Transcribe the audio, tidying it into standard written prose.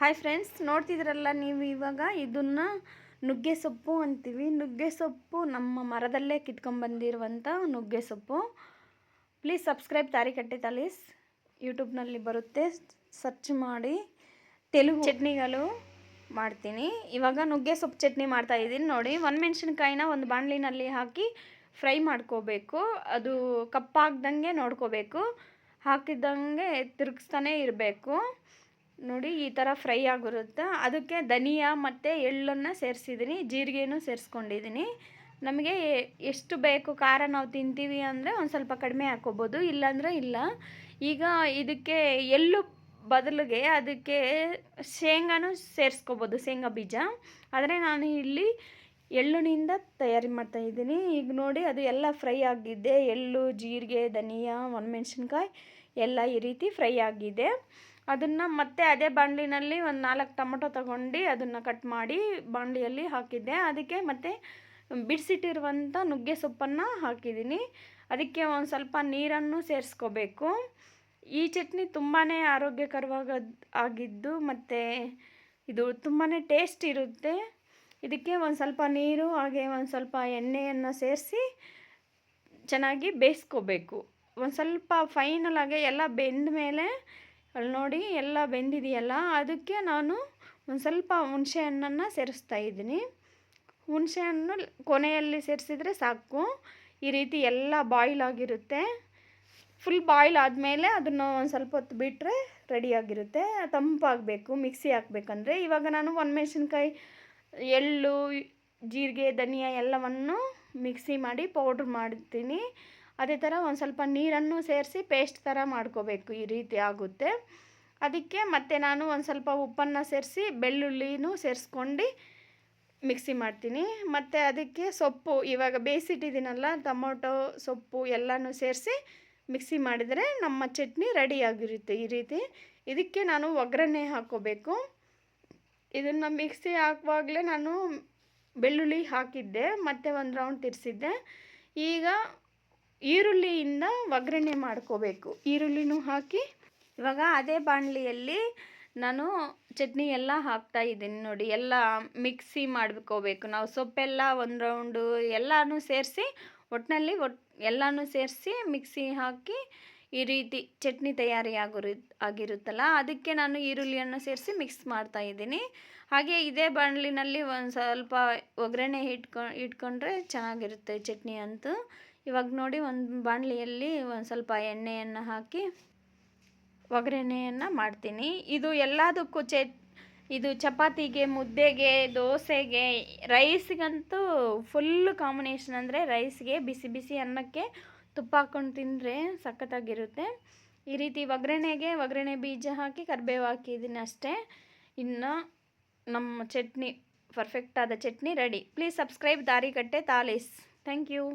Hi friends, ನೋಡ್ತಿದ್ರಲ್ಲ ನೀವು ಇವಾಗ ಇದನ್ನು ನುಗ್ಗೆ ಸೊಪ್ಪು ಅಂತೀವಿ. ನುಗ್ಗೆ ಸೊಪ್ಪು ನಮ್ಮ ಮರದಲ್ಲೇ ಕಿತ್ಕೊಂಡ್ಬಂದಿರುವಂಥ ನುಗ್ಗೆ ಸೊಪ್ಪು. ಪ್ಲೀಸ್ ಸಬ್ಸ್ಕ್ರೈಬ್ ತಾರಿಕಟ್ಟೆ ತಾಲೀಸ್, ಯೂಟ್ಯೂಬ್ನಲ್ಲಿ ಬರುತ್ತೆ, ಸರ್ಚ್ ಮಾಡಿ. ತೆಲುಗು ಚಟ್ನಿಗಳು ಮಾಡ್ತೀನಿ. ಇವಾಗ ನುಗ್ಗೆ ಸೊಪ್ಪು ಚಟ್ನಿ ಮಾಡ್ತಾಯಿದ್ದೀನಿ ನೋಡಿ. ಒಣಮೆಣ್ಸಿನ್ಕಾಯಿನ ಒಂದು ಬಾಣಲಿನಲ್ಲಿ ಹಾಕಿ ಫ್ರೈ ಮಾಡ್ಕೋಬೇಕು. ಅದು ಕಪ್ಪಾಗ್ದಂಗೆ ನೋಡ್ಕೋಬೇಕು, ಹಾಕಿದ್ದಂಗೆ ತಿರುಗಿಸ್ತಾನೆ ಇರಬೇಕು ನೋಡಿ. ಈ ಥರ ಫ್ರೈ ಆಗಿರುತ್ತೆ. ಅದಕ್ಕೆ ಧನಿಯಾ ಮತ್ತು ಎಳ್ಳನ್ನು ಸೇರಿಸಿದ್ದೀನಿ, ಜೀರಿಗೆನೂ ಸೇರಿಸ್ಕೊಂಡಿದ್ದೀನಿ. ನಮಗೆ ಎಷ್ಟು ಬೇಕು ಖಾರ ನಾವು ತಿಂತೀವಿ ಅಂದರೆ ಒಂದು ಸ್ವಲ್ಪ ಕಡಿಮೆ ಹಾಕ್ಕೋಬೋದು, ಇಲ್ಲಾಂದರೆ ಇಲ್ಲ. ಈಗ ಇದಕ್ಕೆ ಎಳ್ಳು ಬದಲಿಗೆ ಅದಕ್ಕೆ ಶೇಂಗಾನೂ ಸೇರಿಸ್ಕೋಬೋದು, ಶೇಂಗಾ ಬೀಜ. ಆದರೆ ನಾನು ಇಲ್ಲಿ ಎಳ್ಳಿನಿಂದ ತಯಾರಿ ಮಾಡ್ತಾಯಿದ್ದೀನಿ. ಈಗ ನೋಡಿ, ಅದು ಎಲ್ಲ ಫ್ರೈ ಆಗಿದೆ. ಎಳ್ಳು, ಜೀರಿಗೆ, ಧನಿಯಾ, ಒಣಮೆಣ್ಸಿನ್ಕಾಯಿ ಎಲ್ಲ ಈ ರೀತಿ ಫ್ರೈ ಆಗಿದೆ. ಅದನ್ನು ಮತ್ತೆ ಅದೇ ಬಾಣಲಿನಲ್ಲಿ ಒಂದು 4 ಟೊಮೊಟೊ ತಗೊಂಡು ಅದನ್ನು ಕಟ್ ಮಾಡಿ ಬಾಣಲಿಯಲ್ಲಿ ಹಾಕಿದ್ದೆ. ಅದಕ್ಕೆ ಮತ್ತೆ ಬಿಡಿಸಿಟ್ಟಿರುವಂಥ ನುಗ್ಗೆ ಸೊಪ್ಪನ್ನು ಹಾಕಿದ್ದೀನಿ. ಅದಕ್ಕೆ ಒಂದು ಸ್ವಲ್ಪ ನೀರನ್ನು ಸೇರಿಸ್ಕೋಬೇಕು. ಈ ಚಟ್ನಿ ತುಂಬಾ ಆಗಿದ್ದು ಮತ್ತು ಇದು ತುಂಬಾ ಟೇಸ್ಟ್ ಇರುತ್ತೆ. ಇದಕ್ಕೆ ಒಂದು ಸ್ವಲ್ಪ ನೀರು ಹಾಗೆ ಒಂದು ಸ್ವಲ್ಪ ಎಣ್ಣೆಯನ್ನು ಸೇರಿಸಿ ಚೆನ್ನಾಗಿ ಬೇಯಿಸ್ಕೋಬೇಕು. ಒಂದು ಸ್ವಲ್ಪ ಫೈನಲಾಗಿ ಎಲ್ಲ ಬೆಂದ ಮೇಲೆ ಅಲ್ಲಿ ನೋಡಿ ಎಲ್ಲ ಬೆಂದಿದೆಯಲ್ಲ, ಅದಕ್ಕೆ ನಾನು ಒಂದು ಸ್ವಲ್ಪ ಹುಣಸೆ ಹಣ್ಣನ್ನು ಸೇರಿಸ್ತಾ ಇದ್ದೀನಿ. ಹುಣಸೆ ಹಣ್ಣು ಕೊನೆಯಲ್ಲಿ ಸೇರಿಸಿದ್ರೆ ಸಾಕು. ಈ ರೀತಿ ಎಲ್ಲ ಬಾಯ್ಲ್ ಆಗಿರುತ್ತೆ. ಫುಲ್ ಬಾಯ್ಲ್ ಆದಮೇಲೆ ಅದನ್ನು ಒಂದು ಸ್ವಲ್ಪ ಹೊತ್ತು ಬಿಟ್ಟರೆ ರೆಡಿಯಾಗಿರುತ್ತೆ. ತಂಪಾಗಬೇಕು, ಮಿಕ್ಸಿ ಹಾಕಬೇಕಂದ್ರೆ. ಇವಾಗ ನಾನು ಒಣಮೆಣ್ಸಿನ್ಕಾಯಿ, ಎಳ್ಳು, ಜೀರಿಗೆ, ಧನಿಯಾ ಎಲ್ಲವನ್ನು ಮಿಕ್ಸಿ ಮಾಡಿ ಪೌಡ್ರ್ ಮಾಡ್ತೀನಿ. ಅದೇ ಥರ ಒಂದು ಸ್ವಲ್ಪ ನೀರನ್ನು ಸೇರಿಸಿ ಪೇಸ್ಟ್ ಥರ ಮಾಡ್ಕೋಬೇಕು. ಈ ರೀತಿ ಆಗುತ್ತೆ. ಅದಕ್ಕೆ ಮತ್ತೆ ನಾನು ಒಂದು ಸ್ವಲ್ಪ ಉಪ್ಪನ್ನು ಸೇರಿಸಿ ಬೆಳ್ಳುಳ್ಳಿನೂ ಸೇರಿಸ್ಕೊಂಡು ಮಿಕ್ಸಿ ಮಾಡ್ತೀನಿ. ಮತ್ತು ಅದಕ್ಕೆ ಸೊಪ್ಪು ಇವಾಗ ಬೇಯಿಸಿಟ್ಟಿದ್ದೀನಲ್ಲ, ಟೊಮೊಟೊ ಸೊಪ್ಪು ಎಲ್ಲನೂ ಸೇರಿಸಿ ಮಿಕ್ಸಿ ಮಾಡಿದರೆ ನಮ್ಮ ಚಟ್ನಿ ರೆಡಿಯಾಗಿರುತ್ತೆ. ಈ ರೀತಿ ಇದಕ್ಕೆ ನಾನು ಒಗ್ಗರಣೆ ಹಾಕ್ಕೋಬೇಕು. ಇದನ್ನು ಮಿಕ್ಸಿ ಹಾಕುವಾಗಲೇ ನಾನು ಬೆಳ್ಳುಳ್ಳಿ ಹಾಕಿದ್ದೆ, ಮತ್ತು ಒಂದು ರೌಂಡ್ ತಿರ್ಸಿದ್ದೆ. ಈಗ ಈರುಳ್ಳಿಯಿಂದ ಒಗ್ಗರಣೆ ಮಾಡ್ಕೋಬೇಕು. ಈರುಳ್ಳಿನೂ ಹಾಕಿ ಇವಾಗ ಅದೇ ಬಾಣಲಿಯಲ್ಲಿ ನಾನು ಚಟ್ನಿ ಎಲ್ಲ ಹಾಕ್ತಾಯಿದ್ದೀನಿ ನೋಡಿ. ಎಲ್ಲ ಮಿಕ್ಸಿ ಮಾಡ್ಕೋಬೇಕು ನಾವು. ಸೊಪ್ಪೆಲ್ಲ ಒಂದು ರೌಂಡು ಎಲ್ಲನೂ ಸೇರಿಸಿ ಒಟ್ಟಿನಲ್ಲಿ ಎಲ್ಲನೂ ಸೇರಿಸಿ ಮಿಕ್ಸಿ ಹಾಕಿ ಈ ರೀತಿ ಚಟ್ನಿ ತಯಾರಿ ಆಗಿರುತ್ತಲ್ಲ, ಅದಕ್ಕೆ ನಾನು ಈರುಳ್ಳಿಯನ್ನು ಸೇರಿಸಿ ಮಿಕ್ಸ್ ಮಾಡ್ತಾಯಿದ್ದೀನಿ. ಹಾಗೆ ಇದೇ ಬಾಣಲಿನಲ್ಲಿ ಒಂದು ಸ್ವಲ್ಪ ಒಗ್ಗರಣೆ ಇಟ್ಕೊಂಡ್ರೆ ಚೆನ್ನಾಗಿರುತ್ತೆ ಚಟ್ನಿ ಅಂತೂ. ಇವಾಗ ನೋಡಿ, ಒಂದು ಬಾಣಲಿಯಲ್ಲಿ ಒಂದು ಸ್ವಲ್ಪ ಎಣ್ಣೆಯನ್ನು ಹಾಕಿ ಒಗ್ಗರಣೆಯನ್ನು ಮಾಡ್ತೀನಿ. ಇದು ಎಲ್ಲದಕ್ಕೂ ಇದು ಚಪಾತಿಗೆ, ಮುದ್ದೆಗೆ, ದೋಸೆಗೆ, ರೈಸ್ಗಂತೂ ಫುಲ್ಲು ಕಾಂಬಿನೇಷನ್. ಅಂದರೆ ರೈಸ್ಗೆ, ಬಿಸಿ ಬಿಸಿ ಅನ್ನಕ್ಕೆ ತುಪ್ಪ ಹಾಕ್ಕೊಂಡು ತಿಂದರೆ ಸಖತ್ತಾಗಿರುತ್ತೆ. ಈ ರೀತಿ ಒಗ್ಗರಣೆ ಬೀಜ ಹಾಕಿ ಕರಿಬೇವು ಹಾಕಿದ್ದೀನಿ ಅಷ್ಟೇ. ಇನ್ನು ನಮ್ಮ ಚಟ್ನಿ, ಪರ್ಫೆಕ್ಟಾದ ಚಟ್ನಿ ರೆಡಿ. ಪ್ಲೀಸ್ ಸಬ್ಸ್ಕ್ರೈಬ್ ತಾರಿಕಟ್ಟೆ ತಾಲೀಸ್. Thank you.